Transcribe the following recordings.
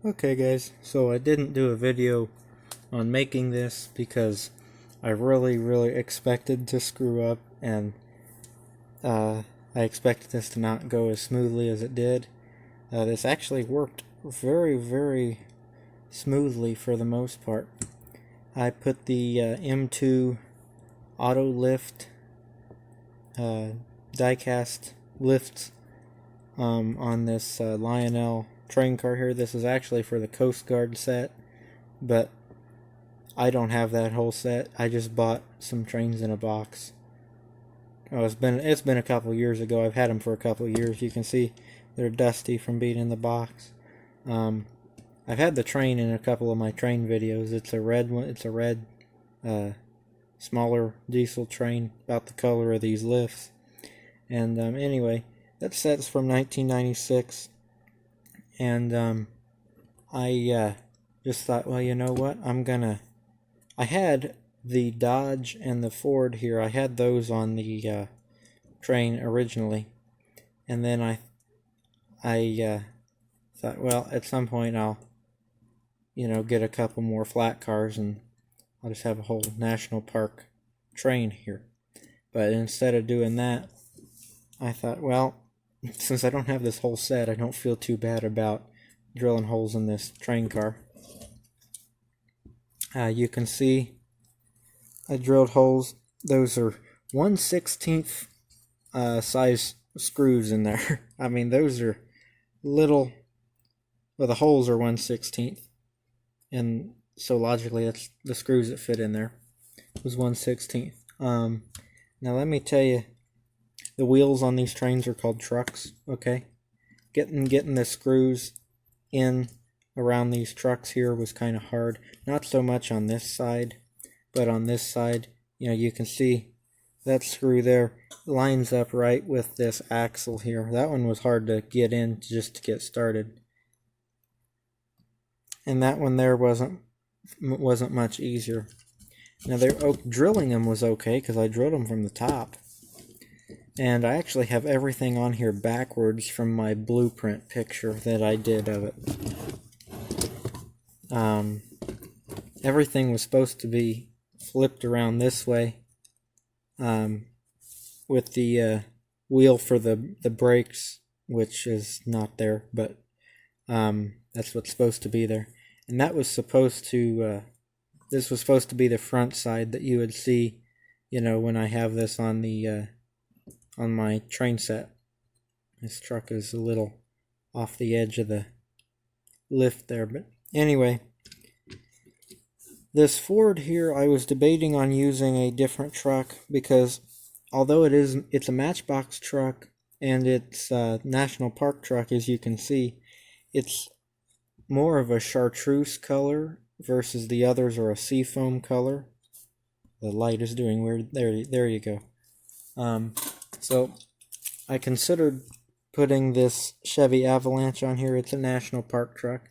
Okay guys, so I didn't do a video on making this because I really expected to screw up, and I expected this to not go as smoothly as it did. This actually worked very smoothly for the most part. I put the M2 AutoLift die-cast lifts on this Lionel train car here. This is actually for the Coast Guard set, but I don't have that whole set. I just bought some trains in a box. Oh, it's been a couple years ago. I've had them for a couple years. You can see they're dusty from being in the box. I've had the train in a couple of my train videos. It's a red one. It's a red, smaller diesel train, about the color of these lifts. And anyway, that set's from 1996. And I just thought, well, you know what? I had the Dodge and the Ford here. I had those on the train originally, and then I thought, well, at some point I'll get a couple more flat cars, and I'll just have a whole national park train here. But instead of doing that, I thought, well, since I don't have this whole set, I don't feel too bad about drilling holes in this train car. You can see I drilled holes. Those are 1/16 size screws in there. I mean, those are little, well, the holes are 1/16, and so logically that's the screws that fit in there was 1/16. Now let me tell you, the wheels on these trains are called trucks. Okay, getting the screws in around these trucks here was kind of hard. Not so much on this side, but on this side, you can see that screw there lines up right with this axle here. That one was hard to get in just to get started, and that one there wasn't much easier. Now drilling them was okay because I drilled them from the top, and I actually have everything on here backwards from my blueprint picture that I did of it. Everything was supposed to be flipped around this way, with the wheel for the brakes, which is not there, but that's what's supposed to be there. And that was supposed to this was supposed to be the front side that you would see, when I have this on the on my train set. This truck is a little off the edge of the lift there, but anyway, this Ford here, I was debating on using a different truck because although it's a Matchbox truck and it's a national park truck, as you can see, it's more of a chartreuse color versus the others are a seafoam color. The light is doing weird. There you go. So I considered putting this Chevy Avalanche on here. It's a national park truck.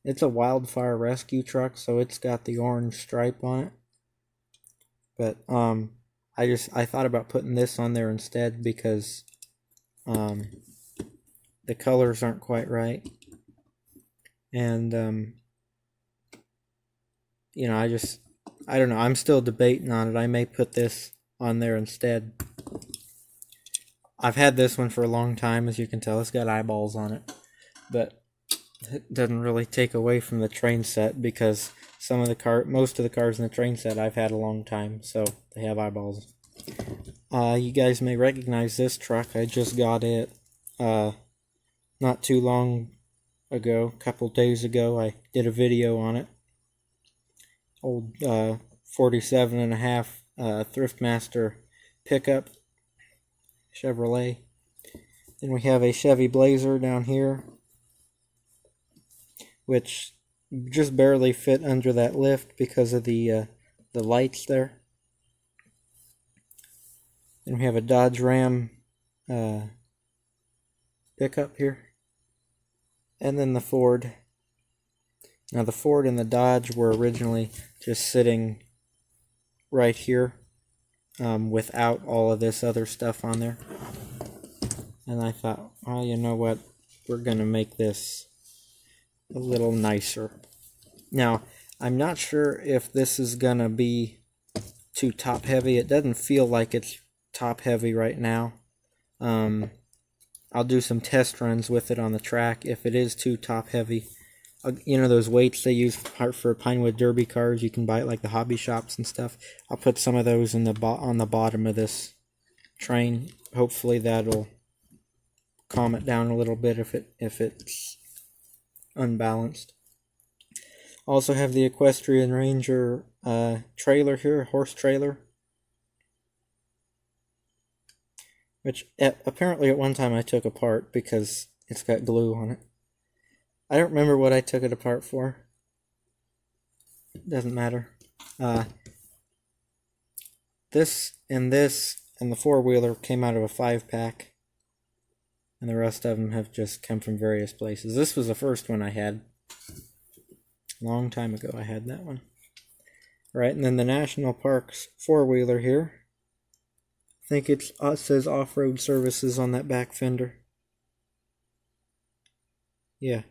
It's a wildfire rescue truck, so it's got the orange stripe on it. But I thought about putting this on there instead because the colors aren't quite right. And I don't know, I'm still debating on it. I may put this on there instead. I've had this one for a long time, as you can tell. It's got eyeballs on it, but it doesn't really take away from the train set because most of the cars in the train set I've had a long time, so they have eyeballs. You guys may recognize this truck. I just got it not too long ago, a couple days ago. I did a video on it. Old 47.5 Thriftmaster pickup Chevrolet. Then we have a Chevy Blazer down here, which just barely fit under that lift because of the lights there. Then we have a Dodge Ram pickup here, and then the Ford. Now the Ford and the Dodge were originally just sitting right here, without all of this other stuff on there. And I thought, well, you know what? We're going to make this a little nicer. Now, I'm not sure if this is gonna be too top heavy. It doesn't feel like it's top heavy right now. I'll do some test runs with it on the track. If it is too top heavy, you know those weights they use for Pinewood Derby cars, you can buy it like the hobby shops and stuff. I'll put some of those in on the bottom of this train. Hopefully that'll calm it down a little bit if it's unbalanced. Also have the Equestrian Ranger trailer here, horse trailer, which apparently at one time I took apart because it's got glue on it. I don't remember what I took it apart for. Doesn't matter. This and the four-wheeler came out of a 5-pack, and the rest of them have just come from various places. This was the first one I had. Long time ago I had that one. Right, and then the National Parks four-wheeler here. I think it says off-road services on that back fender. Yeah,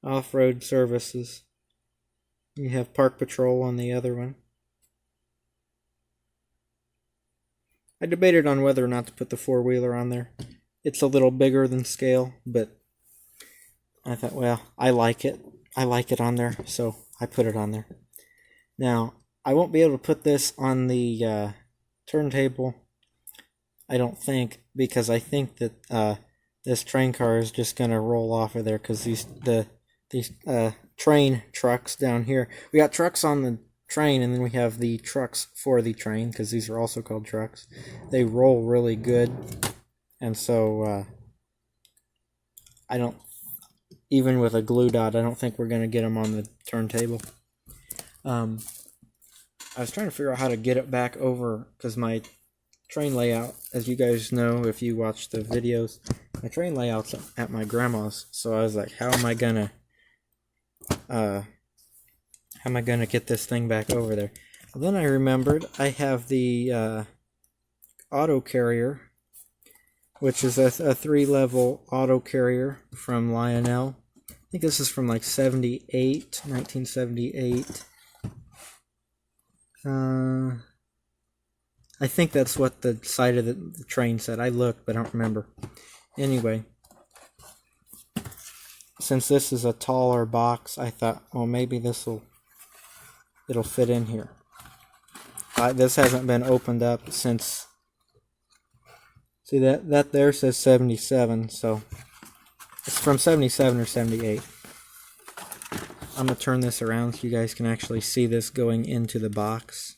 off-road services. You have Park Patrol on the other one. I debated on whether or not to put the four-wheeler on there. It's a little bigger than scale, but I thought, well, I like it. I like it on there, so I put it on there. Now, I won't be able to put this on the turntable, I don't think, because I think that this train car is just going to roll off of there, because these train trucks down here, we got trucks on the train, and then we have the trucks for the train, because these are also called trucks. They roll really good, and so I don't, even with a glue dot, I don't think we're going to get them on the turntable. I was trying to figure out how to get it back over, because my train layout, as you guys know if you watch the videos, my train layout's at my grandma's, so I was like, how am I gonna get this thing back over there? Well, then I remembered I have the auto carrier, which is a 3-level auto carrier from Lionel. I think this is from like 1978. I think that's what the side of the train said. I looked, but I don't remember. Anyway, since this is a taller box, I thought, well, maybe it'll fit in here. This hasn't been opened up since. See that there says 77, so it's from 77 or 78. I'm gonna turn this around so you guys can actually see this going into the box.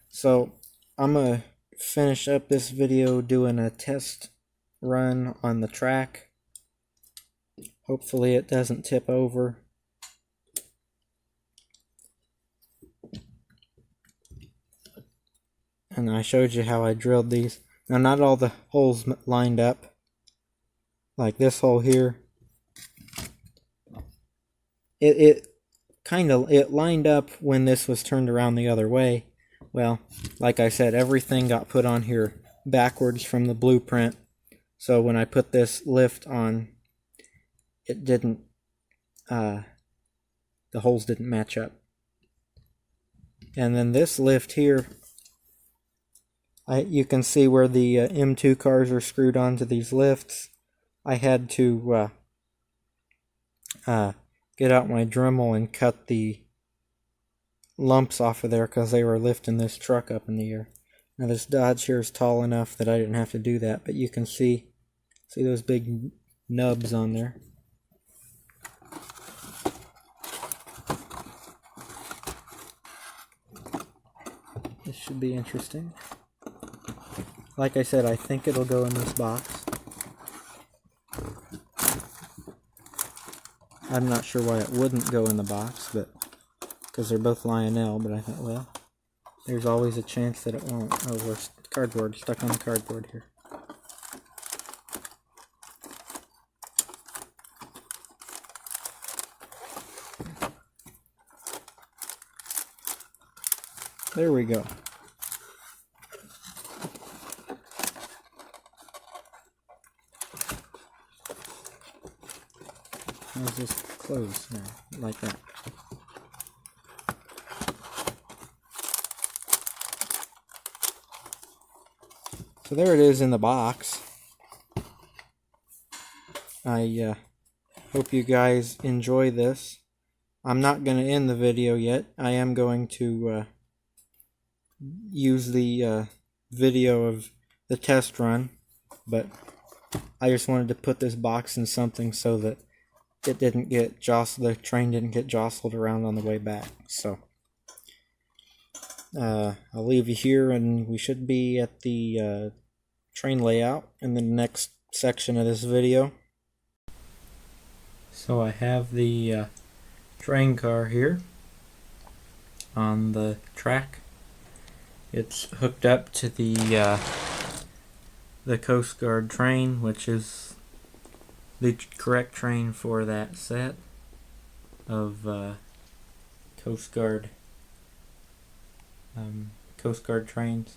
So I'm gonna finish up this video doing a test run on the track. Hopefully it doesn't tip over. And I showed you how I drilled these. Now, not all the holes lined up. Like this hole here. It lined up when this was turned around the other way. Well, like I said, everything got put on here backwards from the blueprint. So when I put this lift on, it didn't, the holes didn't match up. And then this lift here, you can see where the M2 cars are screwed onto these lifts. I had to get out my Dremel and cut the lumps off of there because they were lifting this truck up in the air. Now this Dodge here is tall enough that I didn't have to do that, but you can see those big nubs on there. This should be interesting. Like I said, I think it'll go in this box. I'm not sure why it wouldn't go in the box, but because they're both Lionel, but I thought, well, there's always a chance that it won't. Oh, there's cardboard stuck on the cardboard here. There we go. How's this close? There, like that. So there it is in the box. I hope you guys enjoy this. I'm not going to end the video yet. I am going to use the video of the test run, but I just wanted to put this box in something so that it didn't get jostled, the train didn't get jostled around on the way back. So I'll leave you here, and we should be at the train layout in the next section of this video. So I have the train car here on the track. It's hooked up to the Coast Guard train, which is the correct train for that set of Coast Guard trains.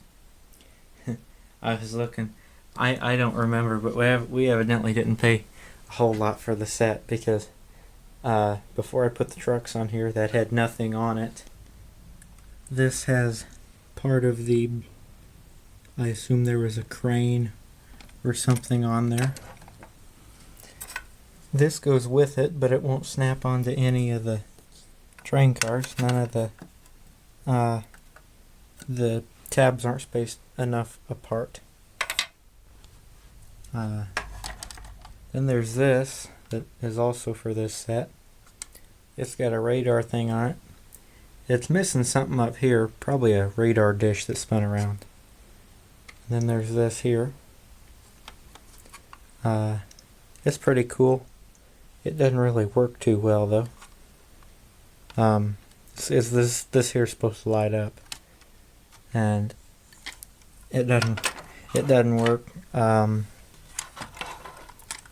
I was looking. I don't remember, but we evidently didn't pay a whole lot for the set, because before I put the trucks on here, that had nothing on it. This has part of the, I assume there was a crane or something on there. This goes with it, but it won't snap onto any of the train cars. None of the tabs aren't spaced enough apart. Then there's this that is also for this set. It's got a radar thing on it. It's missing something up here, probably a radar dish that spun around. And then there's this here. It's pretty cool. It doesn't really work too well though. Is this here supposed to light up? And it doesn't work.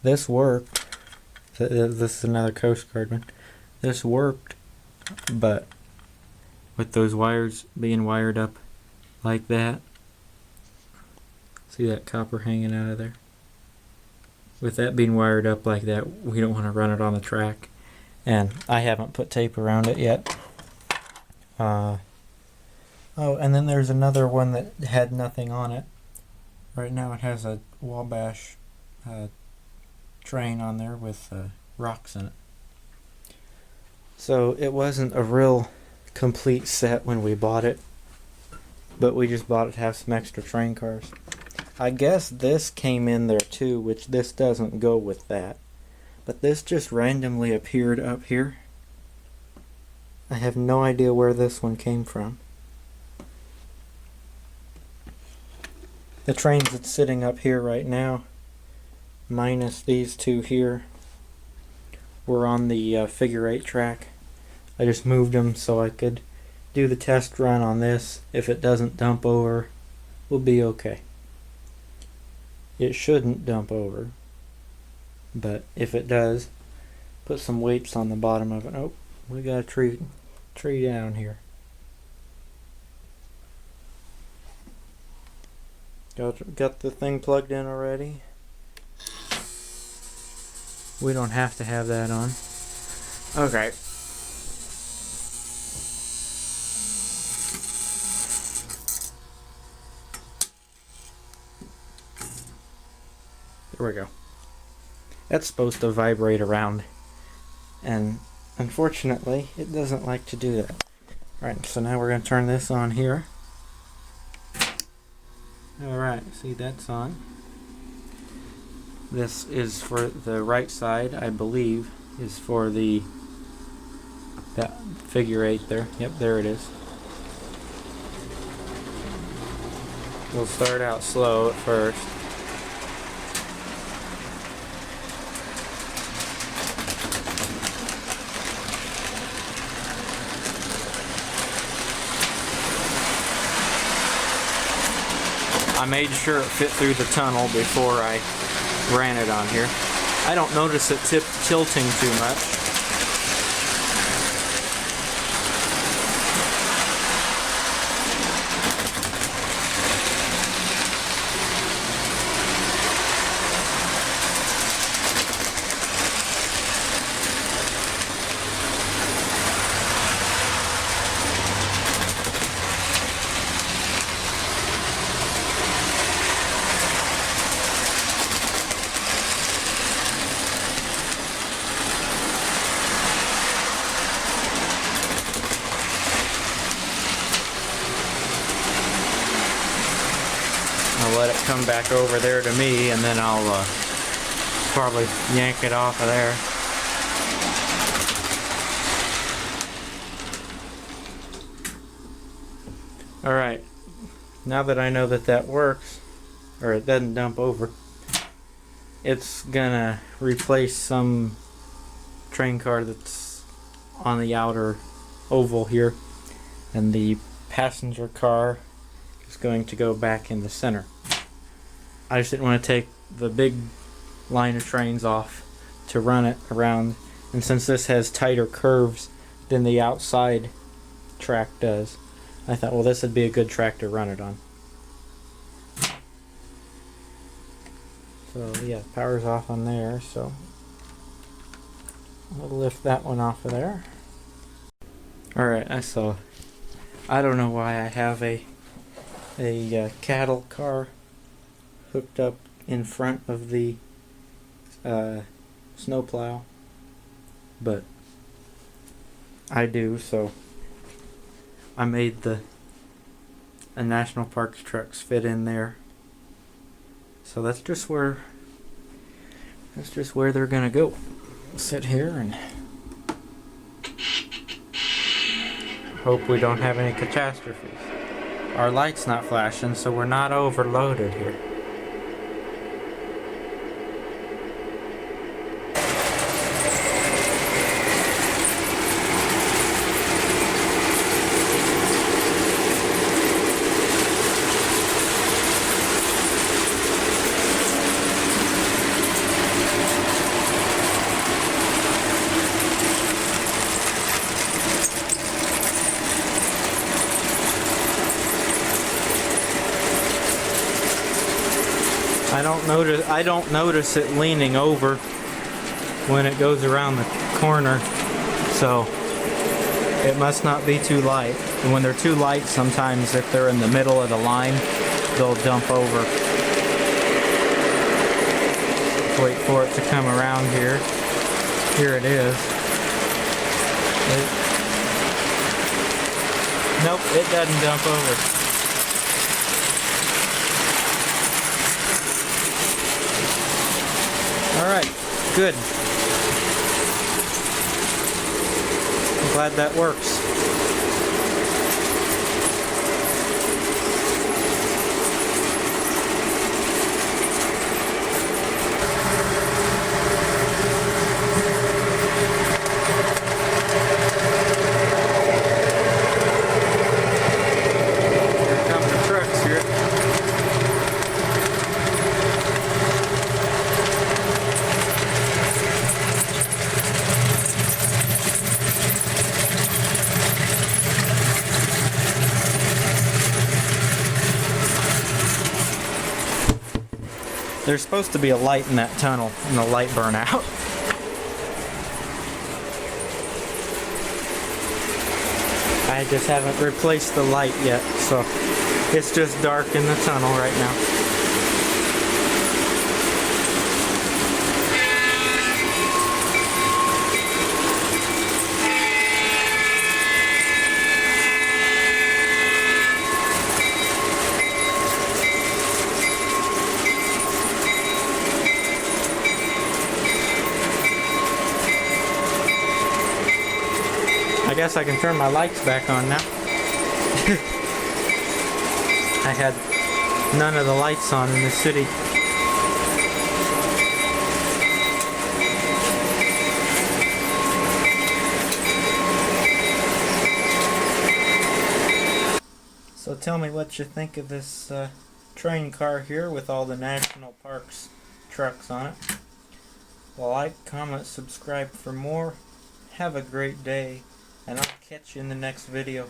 This worked. This is another Coast Guard one. This worked, but with those wires being wired up like that, see that copper hanging out of there? With that being wired up like that, we don't want to run it on the track, and I haven't put tape around it yet. Oh, and then there's another one that had nothing on it. Right now it has a Wabash train on there with rocks in it. So it wasn't a real complete set when we bought it, but we just bought it to have some extra train cars. I guess this came in there too, which this doesn't go with that, but this just randomly appeared up here. I have no idea where this one came from. The trains that's sitting up here right now, minus these two here, were on the figure 8 track. I just moved them so I could do the test run on this. If it doesn't dump over, we'll be okay. It shouldn't dump over, but if it does, put some weights on the bottom of it. Oh, we got a tree down here. Got the thing plugged in already. We don't have to have that on. Okay. There we go. That's supposed to vibrate around, and unfortunately it doesn't like to do that. Alright, so now we're going to turn this on here. Alright, see, that's on. This is for the right side, I believe, is for that figure 8 there. Yep, there it is. We'll start out slow at first. I made sure it fit through the tunnel before I ran it on here. I don't notice it tilting too much. let it come back over there to me, and then I'll probably yank it off of there. Alright, now that I know that that works, or it doesn't dump over, it's gonna replace some train car that's on the outer oval here, and the passenger car is going to go back in the center. I just didn't want to take the big line of trains off to run it around, and since this has tighter curves than the outside track does, I thought, well, this would be a good track to run it on. So yeah, power's off on there, so I'll lift that one off of there. Alright, I don't know why I have a cattle car hooked up in front of the snowplow, but I do, so I made the National Parks trucks fit in there. So that's just where they're gonna go. Sit here and hope we don't have any catastrophes. Our light's not flashing, so we're not overloaded here. I don't notice it leaning over when it goes around the corner, so it must not be too light. And when they're too light, sometimes if they're in the middle of the line, they'll dump over. Let's wait for it to come around here. Here it is. Nope, it doesn't dump over. Alright, good. I'm glad that works. Here come the trucks here. There's supposed to be a light in that tunnel, and the light burn out. I just haven't replaced the light yet, so it's just dark in the tunnel right now. I guess I can turn my lights back on now. I had none of the lights on in the city. So tell me what you think of this train car here with all the National Parks trucks on it. Like, comment, subscribe for more. Have a great day, and I'll catch you in the next video.